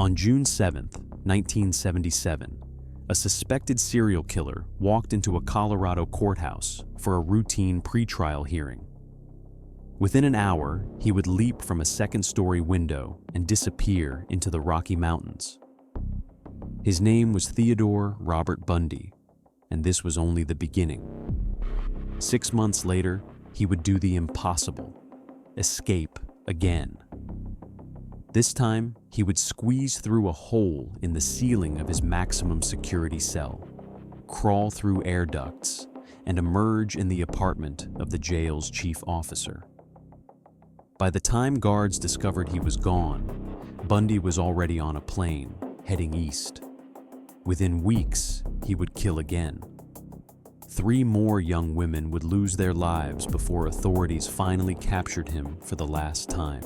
On June 7, 1977, a suspected serial killer walked into a Colorado courthouse for a routine pretrial hearing. Within an hour, he would leap from a second-story window and disappear into the Rocky Mountains. His name was Theodore Robert Bundy, and this was only the beginning. 6 months later, he would do the impossible: escape again. This time, he would squeeze through a hole in the ceiling of his maximum security cell, crawl through air ducts, and emerge in the apartment of the jail's chief officer. By the time guards discovered he was gone, Bundy was already on a plane, heading east. Within weeks, he would kill again. 3 more young women would lose their lives before authorities finally captured him for the last time.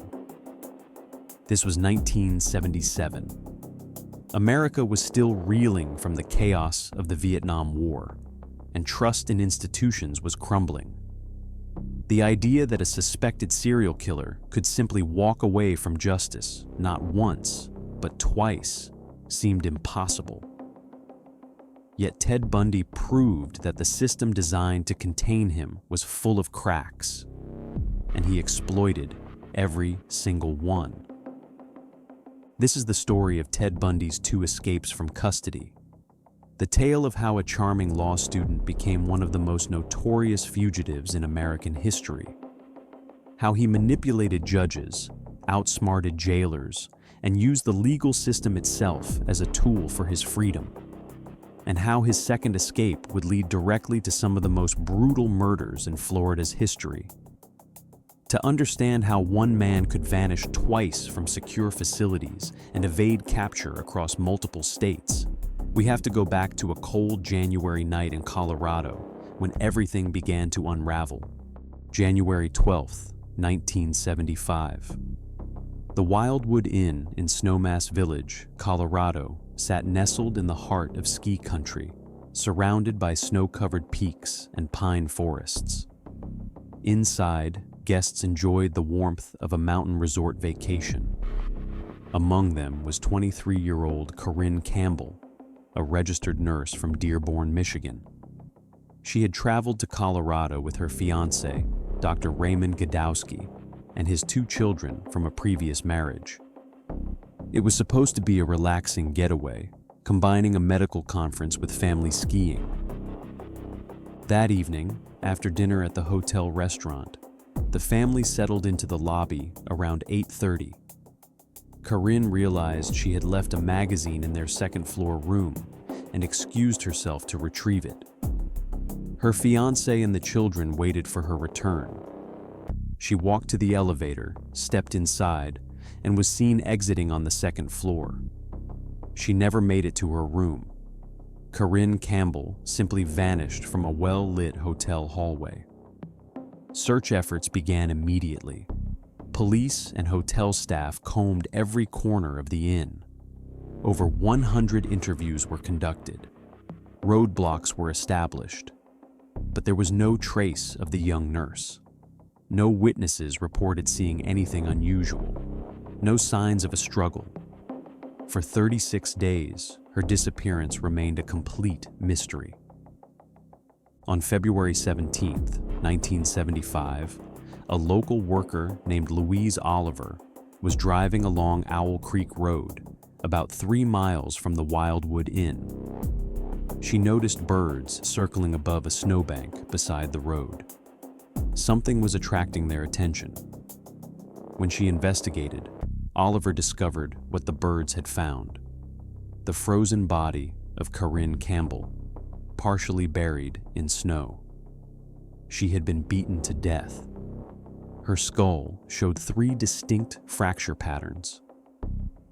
This was 1977. America was still reeling from the chaos of the Vietnam War, and trust in institutions was crumbling. The idea that a suspected serial killer could simply walk away from justice, not once, but twice, seemed impossible. Yet Ted Bundy proved that the system designed to contain him was full of cracks, and he exploited every single one. This is the story of Ted Bundy's 2 escapes from custody, the tale of how a charming law student became one of the most notorious fugitives in American history, how he manipulated judges, outsmarted jailers, and used the legal system itself as a tool for his freedom, and how his second escape would lead directly to some of the most brutal murders in Florida's history. To understand how one man could vanish twice from secure facilities and evade capture across multiple states, we have to go back to a cold January night in Colorado when everything began to unravel. January 12, 1975. The Wildwood Inn in Snowmass Village, Colorado, sat nestled in the heart of ski country, surrounded by snow-covered peaks and pine forests. Inside, guests enjoyed the warmth of a mountain resort vacation. Among them was 23-year-old Caryn Campbell, a registered nurse from Dearborn, Michigan. She had traveled to Colorado with her fiancé, Dr. Raymond Godowski, and his 2 children from a previous marriage. It was supposed to be a relaxing getaway, combining a medical conference with family skiing. That evening, after dinner at the hotel restaurant, the family settled into the lobby around 8:30. Caryn realized she had left a magazine in their second-floor room and excused herself to retrieve it. Her fiancé and the children waited for her return. She walked to the elevator, stepped inside, and was seen exiting on the second floor. She never made it to her room. Caryn Campbell simply vanished from a well-lit hotel hallway. Search efforts began immediately. Police and hotel staff combed every corner of the inn. Over 100 interviews were conducted. Roadblocks were established. But there was no trace of the young nurse. No witnesses reported seeing anything unusual. No signs of a struggle. For 36 days, her disappearance remained a complete mystery. On February 17, 1975, a local worker named Louise Oliver was driving along Owl Creek Road, about 3 miles from the Wildwood Inn. She noticed birds circling above a snowbank beside the road. Something was attracting their attention. When she investigated, Oliver discovered what the birds had found: the frozen body of Caryn Campbell, partially buried in snow. She had been beaten to death. Her skull showed 3 distinct fracture patterns.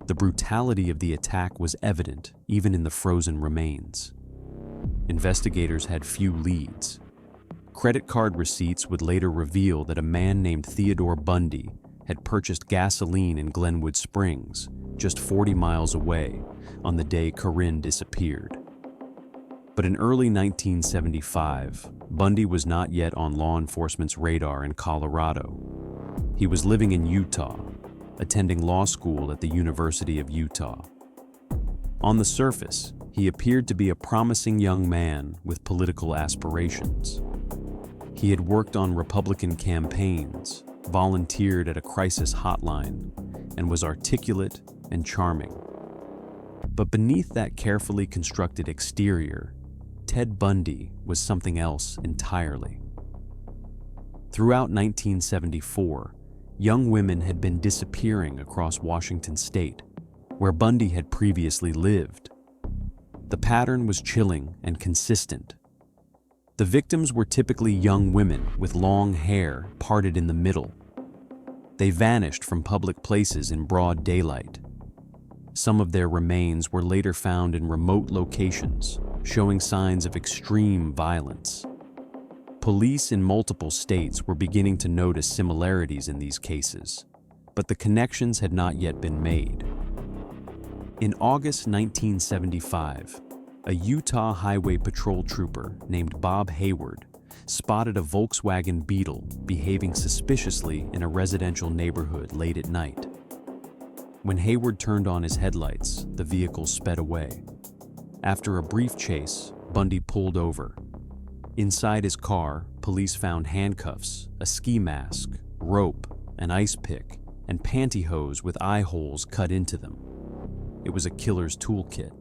The brutality of the attack was evident even in the frozen remains. Investigators had few leads. Credit card receipts would later reveal that a man named Theodore Bundy had purchased gasoline in Glenwood Springs, just 40 miles away, on the day Caryn disappeared. But in early 1975, Bundy was not yet on law enforcement's radar in Colorado. He was living in Utah, attending law school at the University of Utah. On the surface, he appeared to be a promising young man with political aspirations. He had worked on Republican campaigns, volunteered at a crisis hotline, and was articulate and charming. But beneath that carefully constructed exterior, Ted Bundy was something else entirely. Throughout 1974, young women had been disappearing across Washington state, where Bundy had previously lived. The pattern was chilling and consistent. The victims were typically young women with long hair parted in the middle. They vanished from public places in broad daylight. Some of their remains were later found in remote locations, showing signs of extreme violence. Police in multiple states were beginning to notice similarities in these cases, but the connections had not yet been made. In August 1975, a Utah Highway Patrol trooper named Bob Hayward spotted a Volkswagen Beetle behaving suspiciously in a residential neighborhood late at night. When Hayward turned on his headlights, the vehicle sped away. After a brief chase, Bundy pulled over. Inside his car, police found handcuffs, a ski mask, rope, an ice pick, and pantyhose with eye holes cut into them. It was a killer's toolkit.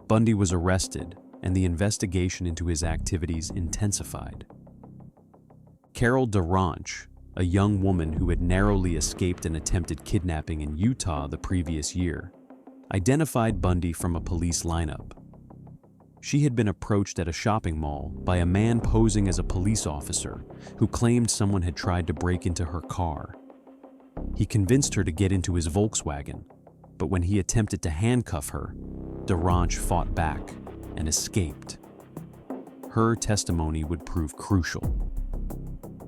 Bundy was arrested, and the investigation into his activities intensified. Carol DeRanch, a young woman who had narrowly escaped an attempted kidnapping in Utah the previous year, identified Bundy from a police lineup. She had been approached at a shopping mall by a man posing as a police officer who claimed someone had tried to break into her car. He convinced her to get into his Volkswagen, but when he attempted to handcuff her, DeRanch fought back and escaped. Her testimony would prove crucial.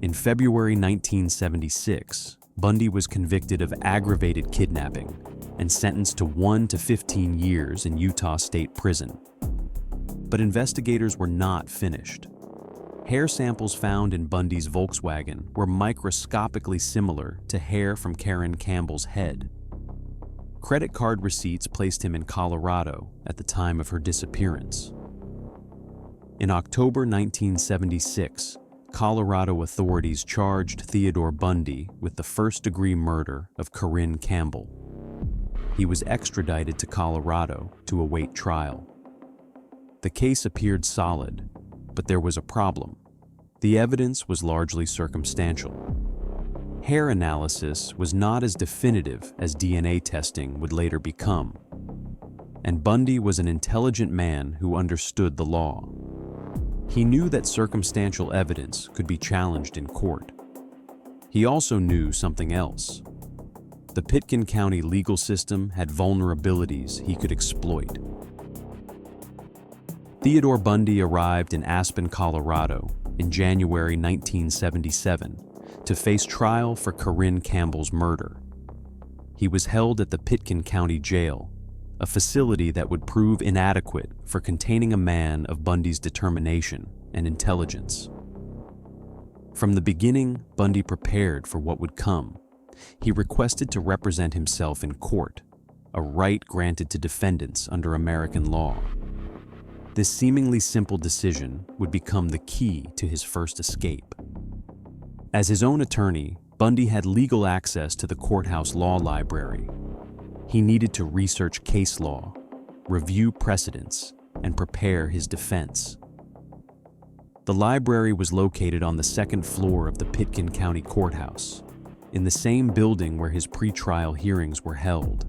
In February 1976, Bundy was convicted of aggravated kidnapping and sentenced to 1 to 15 years in Utah State Prison. But investigators were not finished. Hair samples found in Bundy's Volkswagen were microscopically similar to hair from Caryn Campbell's head. Credit card receipts placed him in Colorado at the time of her disappearance. In October 1976, Colorado authorities charged Theodore Bundy with the first-degree murder of Caryn Campbell. He was extradited to Colorado to await trial. The case appeared solid, but there was a problem. The evidence was largely circumstantial. Hair analysis was not as definitive as DNA testing would later become. And Bundy was an intelligent man who understood the law. He knew that circumstantial evidence could be challenged in court. He also knew something else. The Pitkin County legal system had vulnerabilities he could exploit. Theodore Bundy arrived in Aspen, Colorado in January 1977 to face trial for Caryn Campbell's murder. He was held at the Pitkin County Jail, a facility that would prove inadequate for containing a man of Bundy's determination and intelligence. From the beginning, Bundy prepared for what would come. He requested to represent himself in court, a right granted to defendants under American law. This seemingly simple decision would become the key to his first escape. As his own attorney, Bundy had legal access to the courthouse law library. He needed to research case law, review precedents, and prepare his defense. The library was located on the second floor of the Pitkin County Courthouse, in the same building where his pretrial hearings were held.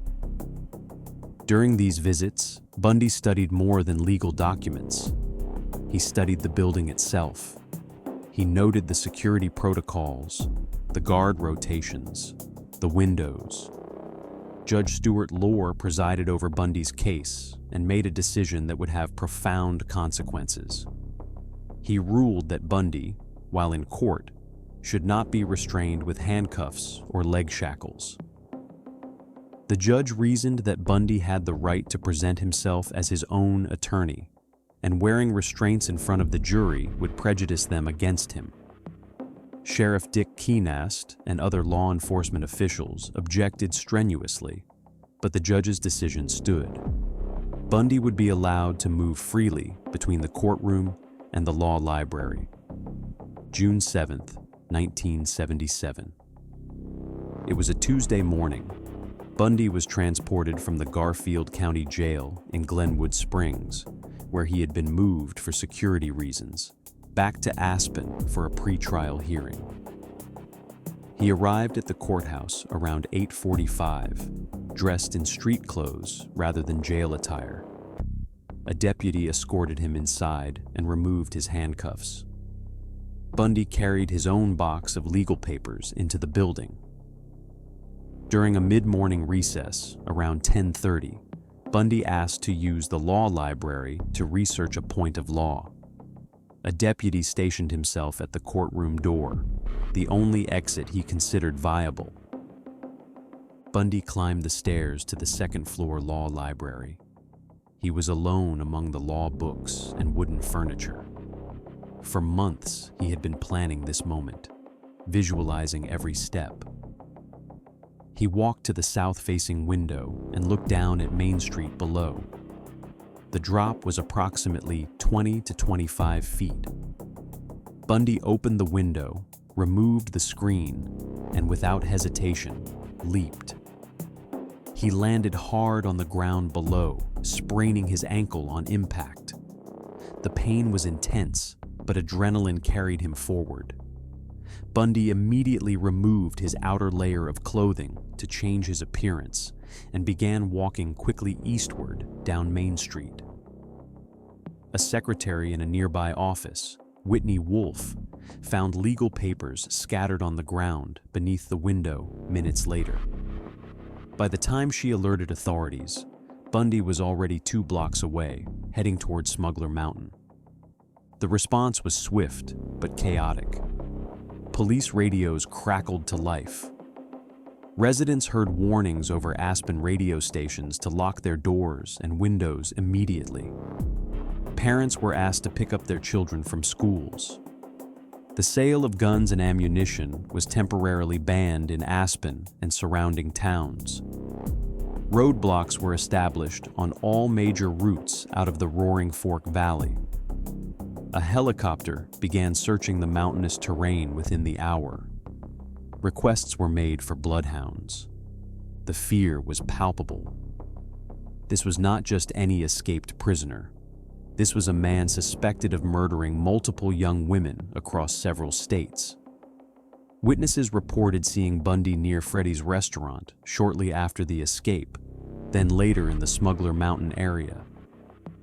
During these visits, Bundy studied more than legal documents. He studied the building itself. He noted the security protocols, the guard rotations, the windows. Judge Stuart Lohr presided over Bundy's case and made a decision that would have profound consequences. He ruled that Bundy, while in court, should not be restrained with handcuffs or leg shackles. The judge reasoned that Bundy had the right to present himself as his own attorney, and wearing restraints in front of the jury would prejudice them against him. Sheriff Dick Keenast and other law enforcement officials objected strenuously, but the judge's decision stood. Bundy would be allowed to move freely between the courtroom and the law library. June 7, 1977. It was a Tuesday morning. Bundy was transported from the Garfield County Jail in Glenwood Springs, where he had been moved for security reasons, back to Aspen for a pretrial hearing. He arrived at the courthouse around 8:45, dressed in street clothes rather than jail attire. A deputy escorted him inside and removed his handcuffs. Bundy carried his own box of legal papers into the building. During a mid-morning recess, around 10:30, Bundy asked to use the law library to research a point of law. A deputy stationed himself at the courtroom door, the only exit he considered viable. Bundy climbed the stairs to the second-floor law library. He was alone among the law books and wooden furniture. For months, he had been planning this moment, visualizing every step. He walked to the south-facing window and looked down at Main Street below. The drop was approximately 20 to 25 feet. Bundy opened the window, removed the screen, and without hesitation, leaped. He landed hard on the ground below, spraining his ankle on impact. The pain was intense, but adrenaline carried him forward. Bundy immediately removed his outer layer of clothing to change his appearance and began walking quickly eastward down Main Street. A secretary in a nearby office, Whitney Wolfe, found legal papers scattered on the ground beneath the window minutes later. By the time she alerted authorities, Bundy was already 2 blocks away, heading toward Smuggler Mountain. The response was swift but chaotic. Police radios crackled to life. Residents heard warnings over Aspen radio stations to lock their doors and windows immediately. Parents were asked to pick up their children from schools. The sale of guns and ammunition was temporarily banned in Aspen and surrounding towns. Roadblocks were established on all major routes out of the Roaring Fork Valley. A helicopter began searching the mountainous terrain within the hour. Requests were made for bloodhounds. The fear was palpable. This was not just any escaped prisoner. This was a man suspected of murdering multiple young women across several states. Witnesses reported seeing Bundy near Freddy's restaurant shortly after the escape, then later in the Smuggler Mountain area.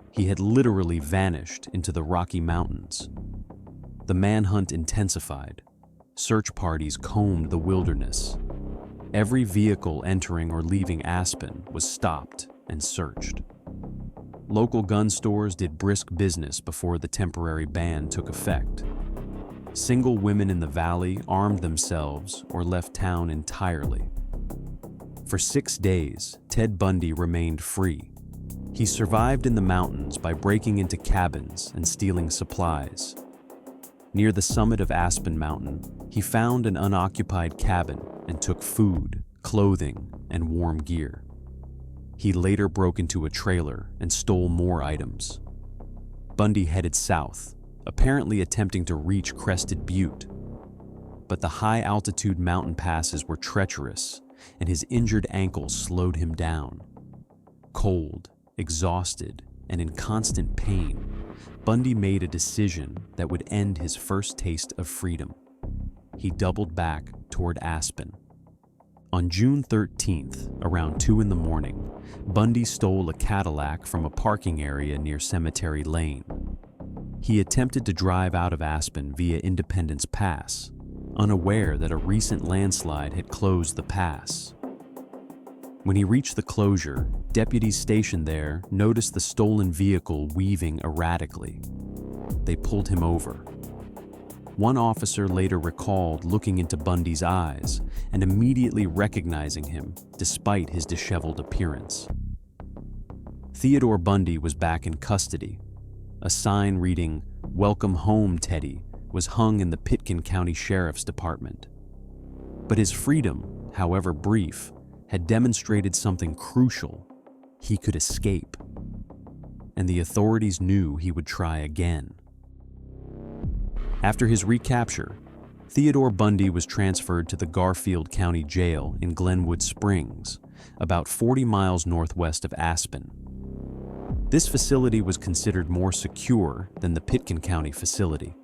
He had literally vanished into the Rocky Mountains. The manhunt intensified. Search parties combed the wilderness. Every vehicle entering or leaving Aspen was stopped and searched. Local gun stores did brisk business before the temporary ban took effect. Single women in the valley armed themselves or left town entirely. For 6 days, Ted Bundy remained free. He survived in the mountains by breaking into cabins and stealing supplies. Near the summit of Aspen Mountain, he found an unoccupied cabin and took food, clothing, and warm gear. He later broke into a trailer and stole more items. Bundy headed south, apparently attempting to reach Crested Butte. But the high-altitude mountain passes were treacherous, and his injured ankle slowed him down. Cold, exhausted, and in constant pain, Bundy made a decision that would end his first taste of freedom. He doubled back toward Aspen. On June 13th, around 2 in the morning, Bundy stole a Cadillac from a parking area near Cemetery Lane. He attempted to drive out of Aspen via Independence Pass, unaware that a recent landslide had closed the pass. When he reached the closure, deputies stationed there noticed the stolen vehicle weaving erratically. They pulled him over. One officer later recalled looking into Bundy's eyes and immediately recognizing him despite his disheveled appearance. Theodore Bundy was back in custody. A sign reading, "Welcome home, Teddy," was hung in the Pitkin County Sheriff's Department. But his freedom, however brief, had demonstrated something crucial. He could escape. and the authorities knew he would try again. After his recapture, Theodore Bundy was transferred to the Garfield County Jail in Glenwood Springs, about 40 miles northwest of Aspen. This facility was considered more secure than the Pitkin County facility.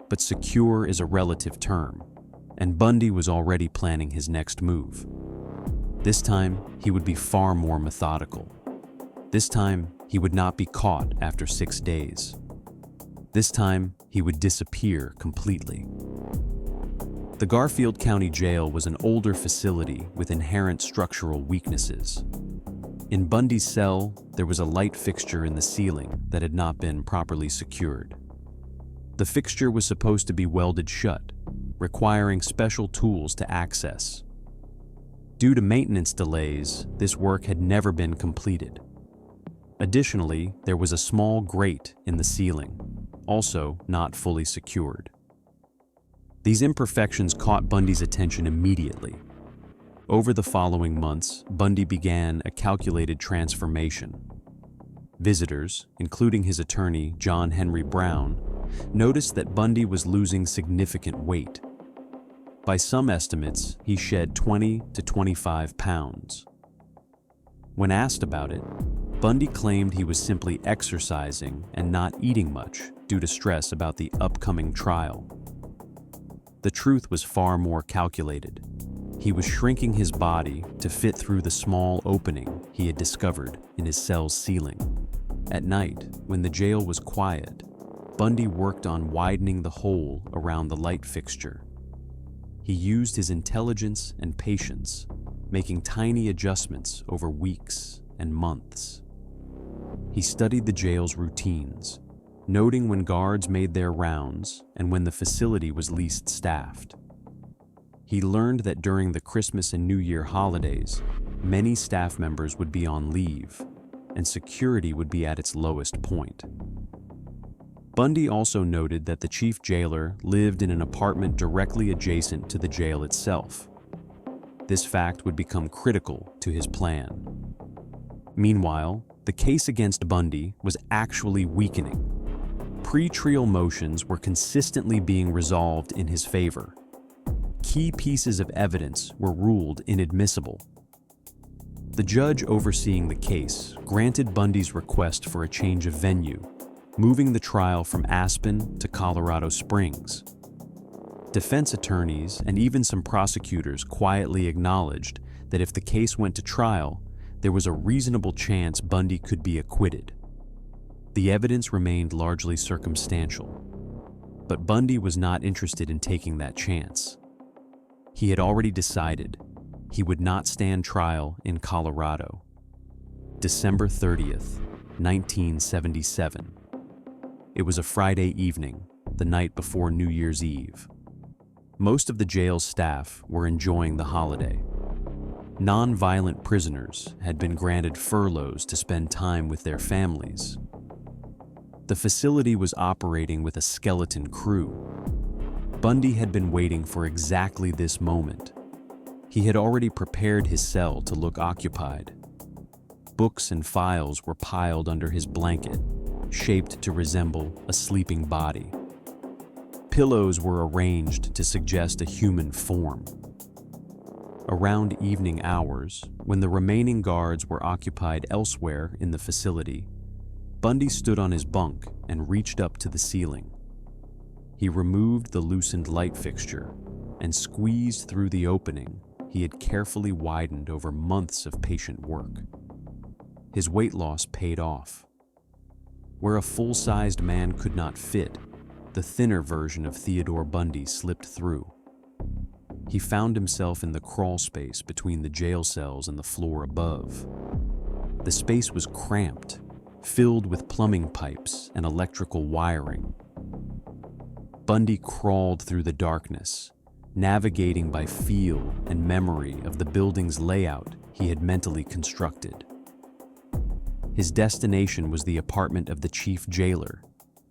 But secure is a relative term, and Bundy was already planning his next move. This time, he would be far more methodical. This time, he would not be caught after 6 days. This time, he would disappear completely. The Garfield County Jail was an older facility with inherent structural weaknesses. In Bundy's cell, there was a light fixture in the ceiling that had not been properly secured. The fixture was supposed to be welded shut, requiring special tools to access. Due to maintenance delays, this work had never been completed. Additionally, there was a small grate in the ceiling, also not fully secured. These imperfections caught Bundy's attention immediately. Over the following months, Bundy began a calculated transformation. Visitors, including his attorney, John Henry Brown, noticed that Bundy was losing significant weight. By some estimates, he shed 20 to 25 pounds. When asked about it, Bundy claimed he was simply exercising and not eating much due to stress about the upcoming trial. The truth was far more calculated. He was shrinking his body to fit through the small opening he had discovered in his cell's ceiling. At night, when the jail was quiet, Bundy worked on widening the hole around the light fixture. He used his intelligence and patience, making tiny adjustments over weeks and months. He studied the jail's routines, noting when guards made their rounds and when the facility was least staffed. He learned that during the Christmas and New Year holidays, many staff members would be on leave, and security would be at its lowest point. Bundy also noted that the chief jailer lived in an apartment directly adjacent to the jail itself. This fact would become critical to his plan. Meanwhile, the case against Bundy was actually weakening. Pre-trial motions were consistently being resolved in his favor. Key pieces of evidence were ruled inadmissible. The judge overseeing the case granted Bundy's request for a change of venue, moving the trial from Aspen to Colorado Springs. Defense attorneys and even some prosecutors quietly acknowledged that if the case went to trial, there was a reasonable chance Bundy could be acquitted. The evidence remained largely circumstantial, but Bundy was not interested in taking that chance. He had already decided he would not stand trial in Colorado. December 30th, 1977. It was a Friday evening, the night before New Year's Eve. Most of the jail's staff were enjoying the holiday. Non-violent prisoners had been granted furloughs to spend time with their families. The facility was operating with a skeleton crew. Bundy had been waiting for exactly this moment. He had already prepared his cell to look occupied. Books and files were piled under his blanket, shaped to resemble a sleeping body. Pillows were arranged to suggest a human form. Around evening hours, when the remaining guards were occupied elsewhere in the facility, Bundy stood on his bunk and reached up to the ceiling. He removed the loosened light fixture and squeezed through the opening he had carefully widened over months of patient work. His weight loss paid off. Where a full-sized man could not fit, the thinner version of Theodore Bundy slipped through. He found himself in the crawl space between the jail cells and the floor above. The space was cramped, filled with plumbing pipes and electrical wiring. Bundy crawled through the darkness, navigating by feel and memory of the building's layout he had mentally constructed. His destination was the apartment of the chief jailer,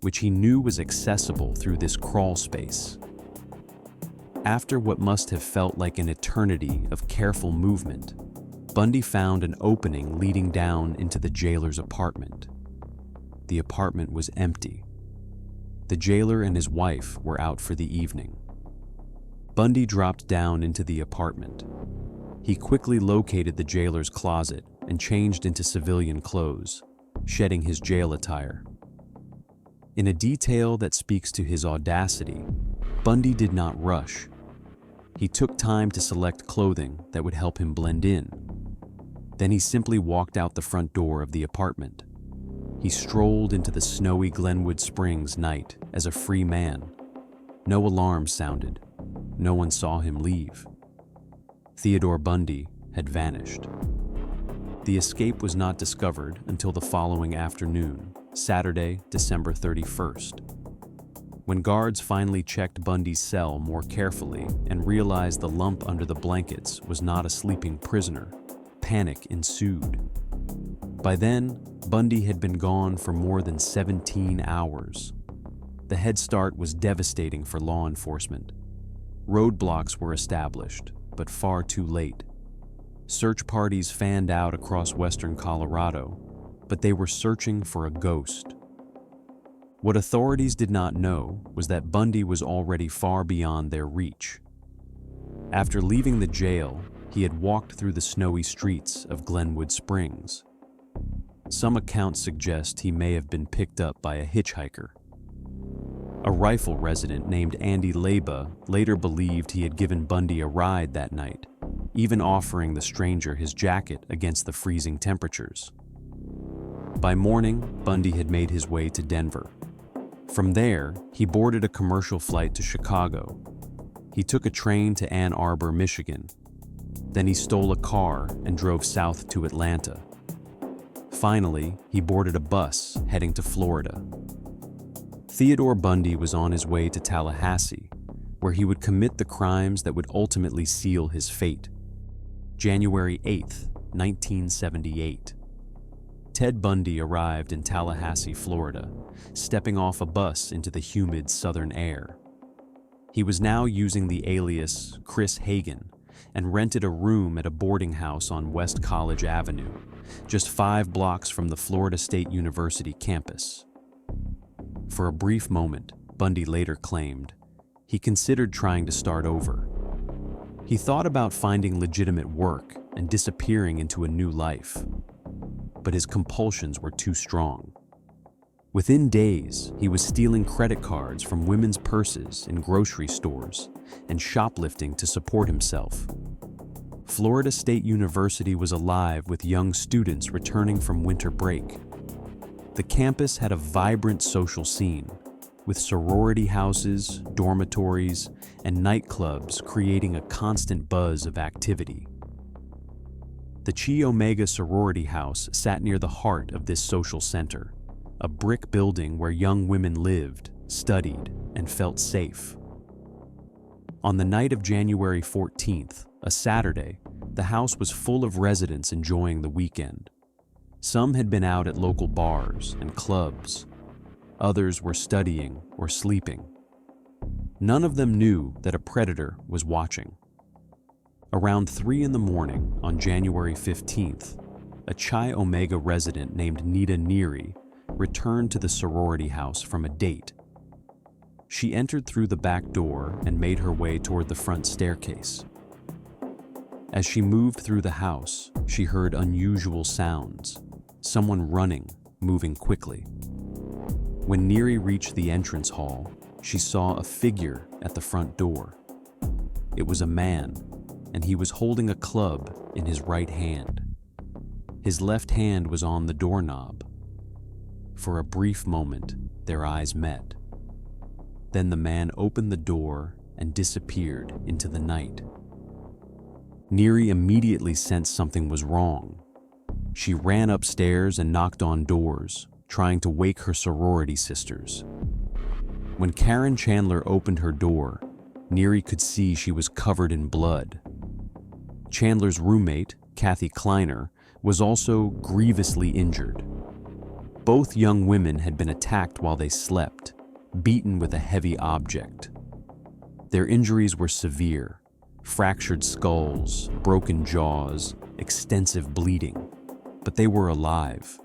which he knew was accessible through this crawl space. After what must have felt like an eternity of careful movement, Bundy found an opening leading down into the jailer's apartment. the apartment was empty. The jailer and his wife were out for the evening. Bundy dropped down into the apartment. He quickly located the jailer's closet and changed into civilian clothes, shedding his jail attire. In a detail that speaks to his audacity, Bundy did not rush. He took time to select clothing that would help him blend in. Then he simply walked out the front door of the apartment. He strolled into the snowy Glenwood Springs night as a free man. No alarm sounded. No one saw him leave. Theodore Bundy had vanished. The escape was not discovered until the following afternoon, Saturday, December 31st. When guards finally checked Bundy's cell more carefully and realized the lump under the blankets was not a sleeping prisoner, panic ensued. By then, Bundy had been gone for more than 17 hours. The head start was devastating for law enforcement. Roadblocks were established, but far too late. Search parties fanned out across western Colorado, but they were searching for a ghost. What authorities did not know was that Bundy was already far beyond their reach. After leaving the jail, he had walked through the snowy streets of Glenwood Springs. Some accounts suggest he may have been picked up by a hitchhiker. A Rifle resident named Andy Leba later believed he had given Bundy a ride that night, even offering the stranger his jacket against the freezing temperatures. By morning, Bundy had made his way to Denver. From there, he boarded a commercial flight to Chicago. He took a train to Ann Arbor, Michigan. Then he stole a car and drove south to Atlanta. Finally, he boarded a bus heading to Florida. Theodore Bundy was on his way to Tallahassee, where he would commit the crimes that would ultimately seal his fate. January 8, 1978. Ted Bundy arrived in Tallahassee, Florida, stepping off a bus into the humid southern air. He was now using the alias Chris Hagen and rented a room at a boarding house on West College Avenue, just 5 blocks from the Florida State University campus. For a brief moment, Bundy later claimed, he considered trying to start over. He thought about finding legitimate work and disappearing into a new life. But his compulsions were too strong. Within days, he was stealing credit cards from women's purses in grocery stores and shoplifting to support himself. Florida State University was alive with young students returning from winter break. The campus had a vibrant social scene, with sorority houses, dormitories, and nightclubs creating a constant buzz of activity. The Chi Omega sorority house sat near the heart of this social center, a brick building where young women lived, studied, and felt safe. On the night of January 14th, a Saturday, the house was full of residents enjoying the weekend. Some had been out at local bars and clubs. Others were studying or sleeping. None of them knew that a predator was watching. Around 3 a.m. on January 15th, a Chi Omega resident named Nita Neary returned to the sorority house from a date. She entered through the back door and made her way toward the front staircase. As she moved through the house, she heard unusual sounds, someone running, moving quickly. When Neary reached the entrance hall, she saw a figure at the front door. It was a man, and he was holding a club in his right hand. His left hand was on the doorknob. For a brief moment, their eyes met. Then the man opened the door and disappeared into the night. Neary immediately sensed something was wrong. She ran upstairs and knocked on doors, trying to wake her sorority sisters. When Caryn Chandler opened her door, Neary could see she was covered in blood. Chandler's roommate, Kathy Kleiner, was also grievously injured. Both young women had been attacked while they slept, beaten with a heavy object. Their injuries were severe: fractured skulls, broken jaws, extensive bleeding, but they were alive.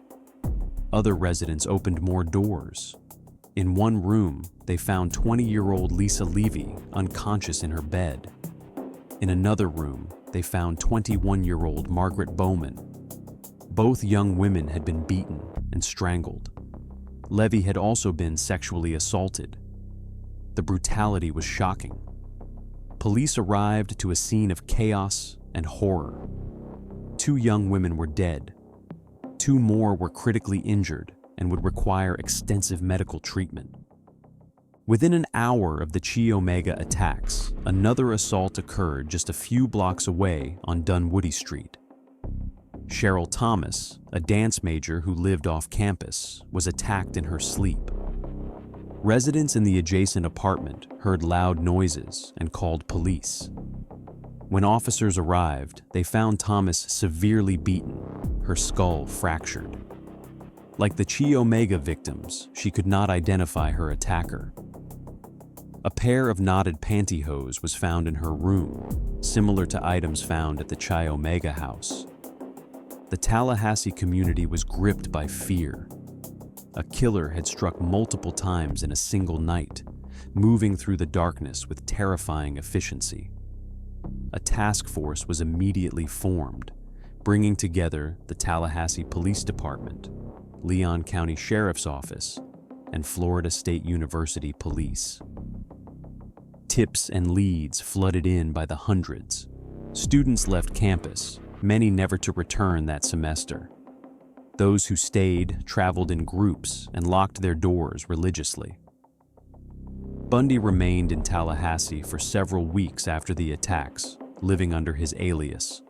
Other residents opened more doors. In one room, they found 20-year-old Lisa Levy unconscious in her bed. In another room, they found 21-year-old Margaret Bowman. Both young women had been beaten and strangled. Levy had also been sexually assaulted. The brutality was shocking. Police arrived to a scene of chaos and horror. 2 young women were dead. 2 more were critically injured and would require extensive medical treatment. Within an hour of the Chi Omega attacks, another assault occurred just a few blocks away on Dunwoody Street. Cheryl Thomas, a dance major who lived off campus, was attacked in her sleep. Residents in the adjacent apartment heard loud noises and called police. When officers arrived, they found Thomas severely beaten, her skull fractured. Like the Chi Omega victims, she could not identify her attacker. A pair of knotted pantyhose was found in her room, similar to items found at the Chi Omega house. The Tallahassee community was gripped by fear. A killer had struck multiple times in a single night, moving through the darkness with terrifying efficiency. A task force was immediately formed, bringing together the Tallahassee Police Department, Leon County Sheriff's Office, and Florida State University Police. Tips and leads flooded in by the hundreds. Students left campus, many never to return that semester. Those who stayed traveled in groups and locked their doors religiously. Bundy remained in Tallahassee for several weeks after the attacks, living under his alias.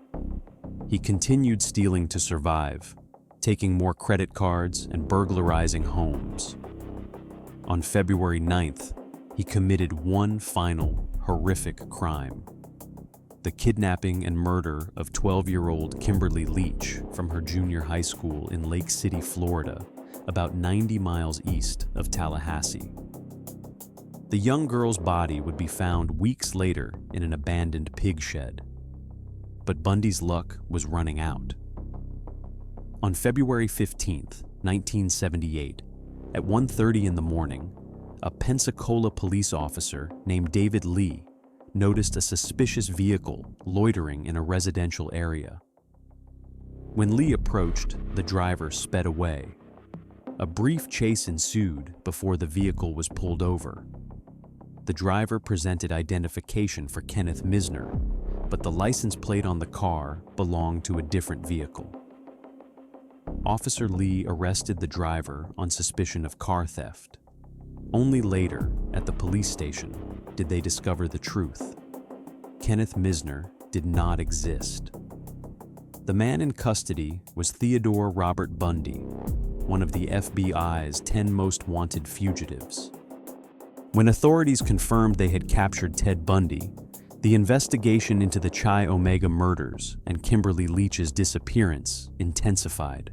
He continued stealing to survive, taking more credit cards and burglarizing homes. On February 9th, he committed one final, horrific crime: the kidnapping and murder of 12-year-old Kimberly Leach from her junior high school in Lake City, Florida, about 90 miles east of Tallahassee. The young girl's body would be found weeks later in an abandoned pig shed. But Bundy's luck was running out. On February 15th, 1978, at 1:30 in the morning, a Pensacola police officer named David Lee noticed a suspicious vehicle loitering in a residential area. When Lee approached, the driver sped away. A brief chase ensued before the vehicle was pulled over. The driver presented identification for Kenneth Misner, but the license plate on the car belonged to a different vehicle. Officer Lee arrested the driver on suspicion of car theft. Only later, at the police station, did they discover the truth. Kenneth Misner did not exist. The man in custody was Theodore Robert Bundy, one of the FBI's 10 most wanted fugitives. When authorities confirmed they had captured Ted Bundy, the investigation into the Chi Omega murders and Kimberly Leach's disappearance intensified.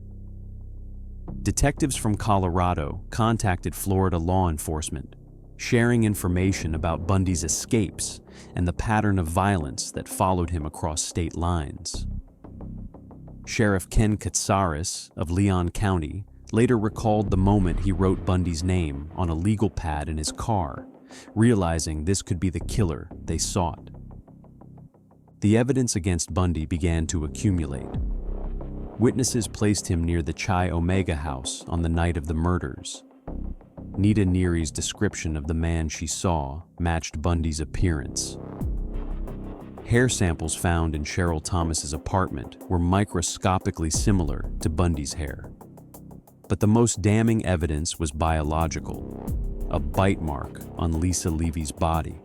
Detectives from Colorado contacted Florida law enforcement, sharing information about Bundy's escapes and the pattern of violence that followed him across state lines. Sheriff Ken Katsaris of Leon County later recalled the moment he wrote Bundy's name on a legal pad in his car, realizing this could be the killer they sought. The evidence against Bundy began to accumulate. Witnesses placed him near the Chi Omega house on the night of the murders. Nita Neary's description of the man she saw matched Bundy's appearance. Hair samples found in Cheryl Thomas's apartment were microscopically similar to Bundy's hair. But the most damning evidence was biological, a bite mark on Lisa Levy's body.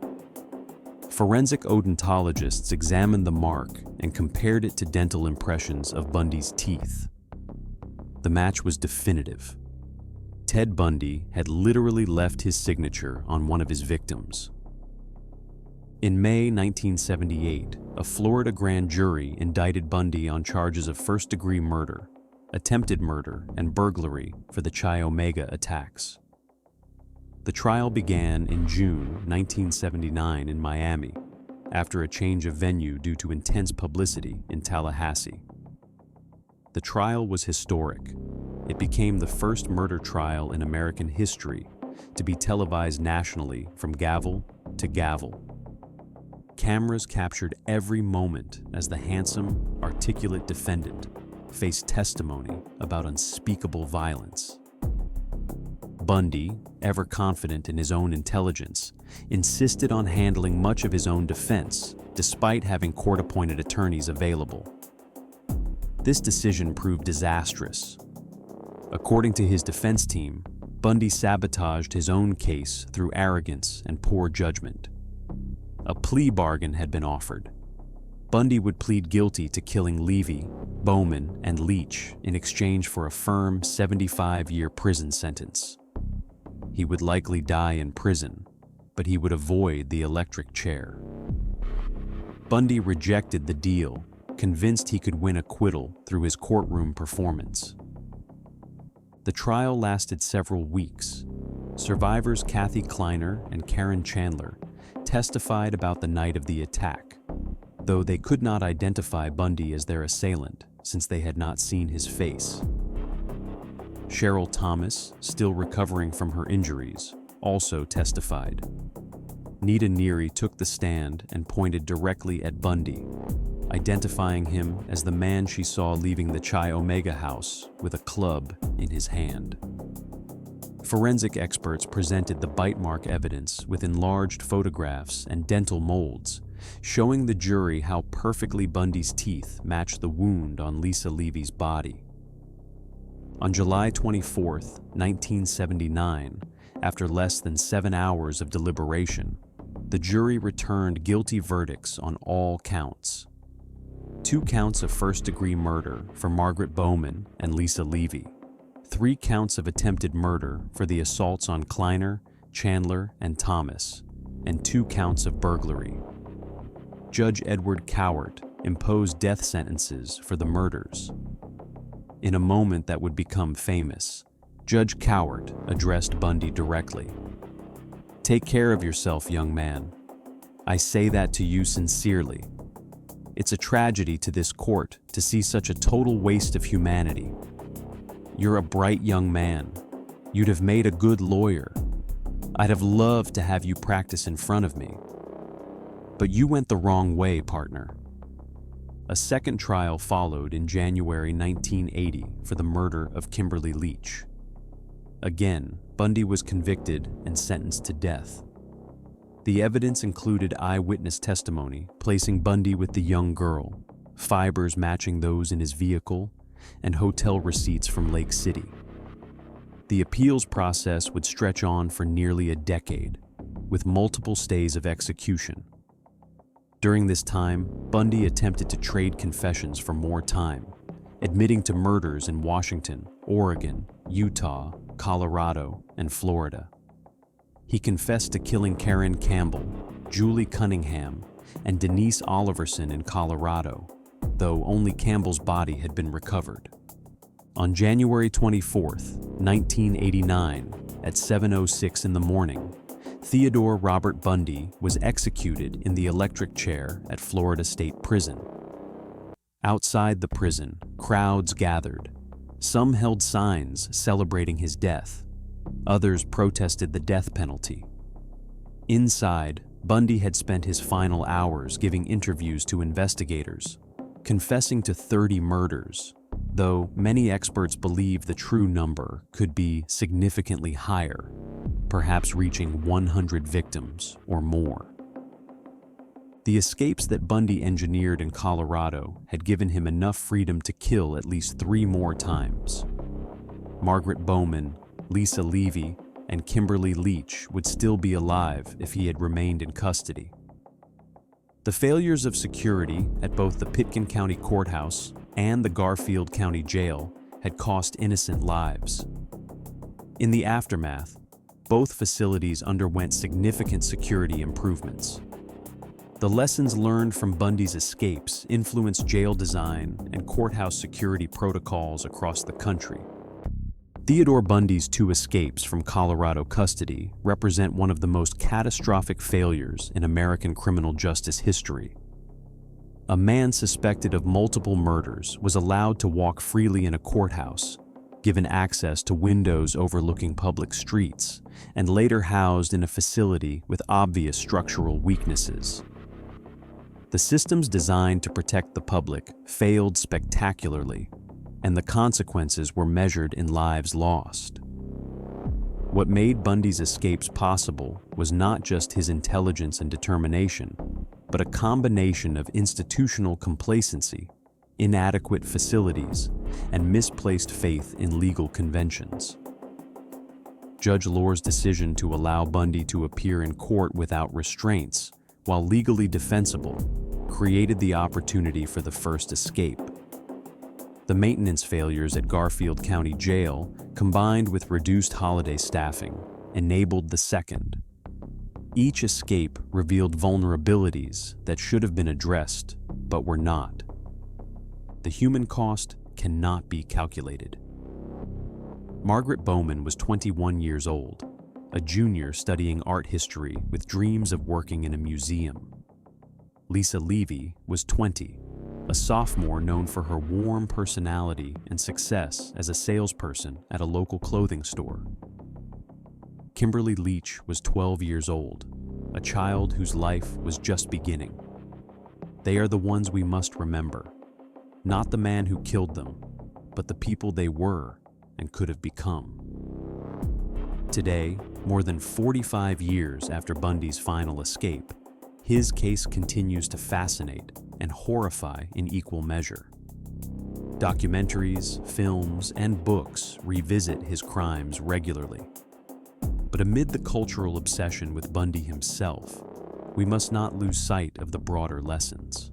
Forensic odontologists examined the mark and compared it to dental impressions of Bundy's teeth. The match was definitive. Ted Bundy had literally left his signature on one of his victims. In May 1978, a Florida grand jury indicted Bundy on charges of first-degree murder, attempted murder, and burglary for the Chi Omega attacks. The trial began in June 1979 in Miami, after a change of venue due to intense publicity in Tallahassee. The trial was historic. it became the first murder trial in American history to be televised nationally from gavel to gavel. Cameras captured every moment as the handsome, articulate defendant faced testimony about unspeakable violence. Bundy, ever confident in his own intelligence, insisted on handling much of his own defense, despite having court-appointed attorneys available. This decision proved disastrous. According to his defense team, Bundy sabotaged his own case through arrogance and poor judgment. A plea bargain had been offered. Bundy would plead guilty to killing Levy, Bowman, and Leach in exchange for a firm 75-year prison sentence. He would likely die in prison, but he would avoid the electric chair. Bundy rejected the deal, convinced he could win acquittal through his courtroom performance. The trial lasted several weeks. Survivors Kathy Kleiner and Caryn Chandler testified about the night of the attack, though they could not identify Bundy as their assailant since they had not seen his face. Cheryl Thomas, still recovering from her injuries, also testified. Nita Neary took the stand and pointed directly at Bundy, identifying him as the man she saw leaving the Chi Omega house with a club in his hand. Forensic experts presented the bite mark evidence with enlarged photographs and dental molds, showing the jury how perfectly Bundy's teeth matched the wound on Lisa Levy's body. On July 24, 1979, after less than 7 hours of deliberation, the jury returned guilty verdicts on all counts. 2 counts of first-degree murder for Margaret Bowman and Lisa Levy, 3 counts of attempted murder for the assaults on Kleiner, Chandler, and Thomas, and 2 counts of burglary. Judge Edward Cowart imposed death sentences for the murders. In a moment that would become famous, Judge Cowart addressed Bundy directly. "Take care of yourself, young man. I say that to you sincerely. It's a tragedy to this court to see such a total waste of humanity. You're a bright young man. You'd have made a good lawyer. I'd have loved to have you practice in front of me. But you went the wrong way, partner." A second trial followed in January 1980 for the murder of Kimberly Leach. Again, Bundy was convicted and sentenced to death. The evidence included eyewitness testimony placing Bundy with the young girl, fibers matching those in his vehicle, and hotel receipts from Lake City. The appeals process would stretch on for nearly a decade, with multiple stays of execution. During this time, Bundy attempted to trade confessions for more time, admitting to murders in Washington, Oregon, Utah, Colorado, and Florida. He confessed to killing Caryn Campbell, Julie Cunningham, and Denise Oliverson in Colorado, though only Campbell's body had been recovered. On January 24, 1989, at 7:06 in the morning, Theodore Robert Bundy was executed in the electric chair at Florida State Prison. Outside the prison, crowds gathered. Some held signs celebrating his death. Others protested the death penalty. Inside, Bundy had spent his final hours giving interviews to investigators, confessing to 30 murders, though many experts believe the true number could be significantly higher, perhaps reaching 100 victims or more. The escapes that Bundy engineered in Colorado had given him enough freedom to kill at least 3 more times. Margaret Bowman, Lisa Levy, and Kimberly Leach would still be alive if he had remained in custody. The failures of security at both the Pitkin County Courthouse and the Garfield County Jail had cost innocent lives. In the aftermath, both facilities underwent significant security improvements. The lessons learned from Bundy's escapes influenced jail design and courthouse security protocols across the country. Theodore Bundy's 2 escapes from Colorado custody represent one of the most catastrophic failures in American criminal justice history. A man suspected of multiple murders was allowed to walk freely in a courthouse, given access to windows overlooking public streets, and later housed in a facility with obvious structural weaknesses. The systems designed to protect the public failed spectacularly, and the consequences were measured in lives lost. What made Bundy's escapes possible was not just his intelligence and determination, but a combination of institutional complacency, inadequate facilities, and misplaced faith in legal conventions. Judge Lohr's decision to allow Bundy to appear in court without restraints, while legally defensible, created the opportunity for the first escape. The maintenance failures at Garfield County Jail, combined with reduced holiday staffing, enabled the second. Each escape revealed vulnerabilities that should have been addressed, but were not. The human cost cannot be calculated. Margaret Bowman was 21 years old, a junior studying art history with dreams of working in a museum. Lisa Levy was 20, a sophomore known for her warm personality and success as a salesperson at a local clothing store. Kimberly Leach was 12 years old, a child whose life was just beginning. They are the ones we must remember, not the man who killed them, but the people they were and could have become. Today, more than 45 years after Bundy's final escape, his case continues to fascinate and horrify in equal measure. Documentaries, films, and books revisit his crimes regularly. But amid the cultural obsession with Bundy himself, we must not lose sight of the broader lessons.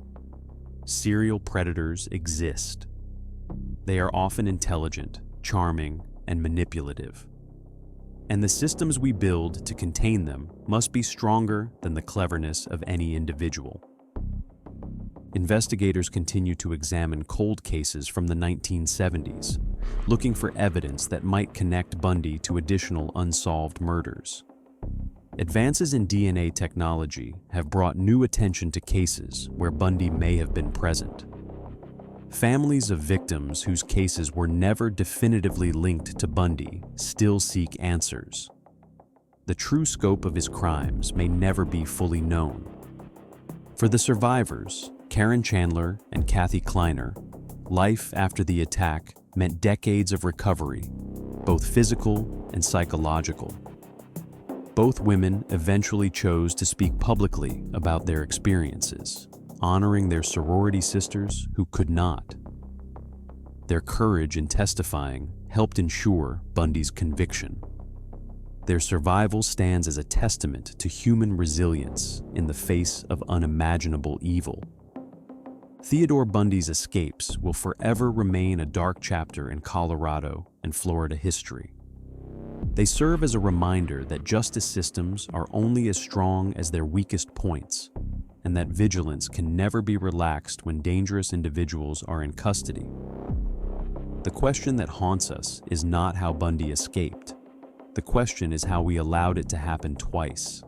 Serial predators exist. They are often intelligent, charming, and manipulative. And the systems we build to contain them must be stronger than the cleverness of any individual. Investigators continue to examine cold cases from the 1970s, looking for evidence that might connect Bundy to additional unsolved murders. Advances in DNA technology have brought new attention to cases where Bundy may have been present. Families of victims whose cases were never definitively linked to Bundy still seek answers. The true scope of his crimes may never be fully known. For the survivors, Caryn Chandler and Kathy Kleiner, life after the attack meant decades of recovery, both physical and psychological. Both women eventually chose to speak publicly about their experiences, honoring their sorority sisters who could not. Their courage in testifying helped ensure Bundy's conviction. Their survival stands as a testament to human resilience in the face of unimaginable evil. Theodore Bundy's escapes will forever remain a dark chapter in Colorado and Florida history. They serve as a reminder that justice systems are only as strong as their weakest points, and that vigilance can never be relaxed when dangerous individuals are in custody. The question that haunts us is not how Bundy escaped. The question is how we allowed it to happen twice.